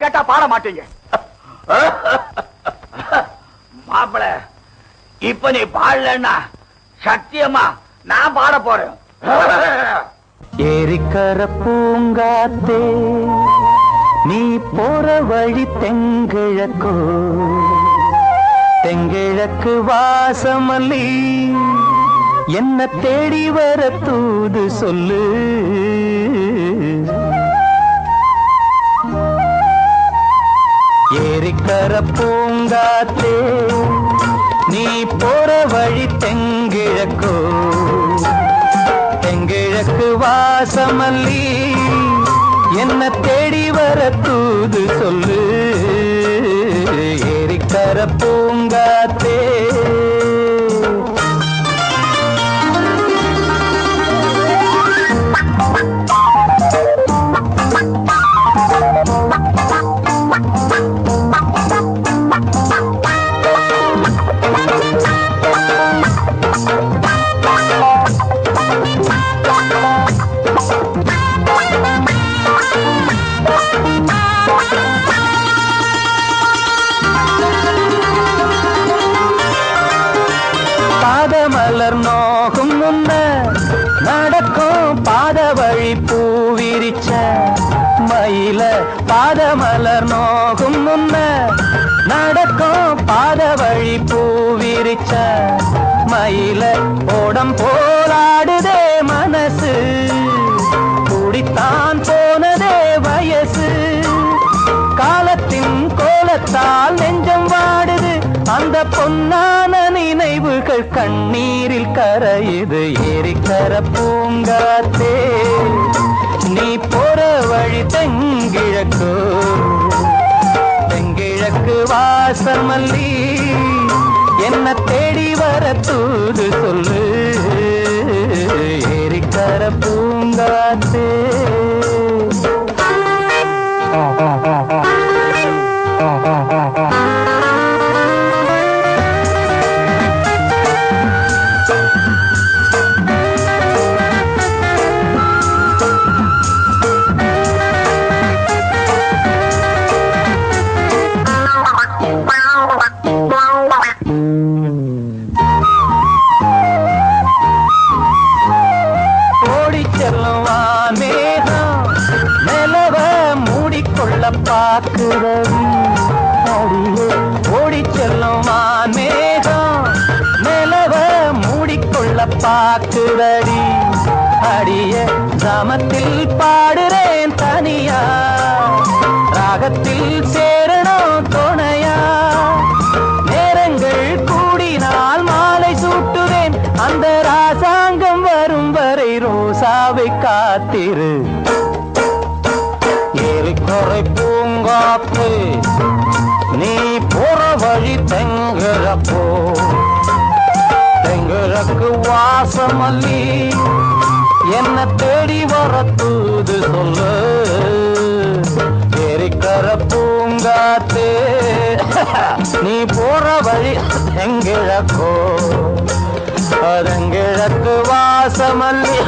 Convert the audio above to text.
கேட்டா பாட மாட்டீங்க. மாப்பிள, இப்ப நீ பாடலன்னா சத்தியமா நான் பாட போறேன். ஏரிக்கர பூங்காத்தே நீ போற வழி தெங்கிழக்கோ, தெங்கிழக்கு வாசமல்லி என்ன தேடி வர தூது சொல்லு. ஏரிக்கர பூங்காத்தே நீ போற வழி தெங்கிழக்கோ, தெங்கிழக்கு வாசமல்லி என்ன தேடி வர தூது சொல்லு. ஏரிக்கர பூங்காத்தே பாதமலர் நோகும் முன்ன நடக்கும் பாத வழி பூவிரிச்ச மயில, பாதமலர் நோகும் முன்ன நடக்கும் பாத வழி பூவிரிச்ச மயில, ஓடம் போராடுதே மனசு, குடித்தான் போனதே வயசு, காலத்தின் கோலத்தால் நெஞ்சம் வாடுது, அந்த பொன்னான நினைவுகள் கண்ணீரில் கரையுது. ஏரிக்கர பூங்காத்தே நீ போற வழி தெங்கிழக்கு, தெங்கிழக்கு வாசமல்லி என்ன தேடி வர தூது சொல்லு. ஏரிக்கர பூங்காத்தே பாக்குறவி அடியே, ஓடி செல்லும் மேகம் நிலவ மூடிக்கொள்ள பாக்குறடி அடிய, கிராமத்தில் பாடுறேன் தனியா, ராகத்தில் சேரணும் துணையா, நேரங்கள் கூடினால் மாலை சூட்டுவேன், அந்த ராசாங்கம் வரும் வரை ரோசாவை காத்திரு. ஏரிக்கரை பூங்காத்து நீ போற வழி தெங்கிழக்கோ, தெங்கிழக்கு வாசமல்லி என்ன தேடி வர தூது சொல்லு. ஏரிக்கர பூங்காத்து நீ போற வழி தெங்கிழக்கோ, தெங்கிழக்கு வாசமல்லி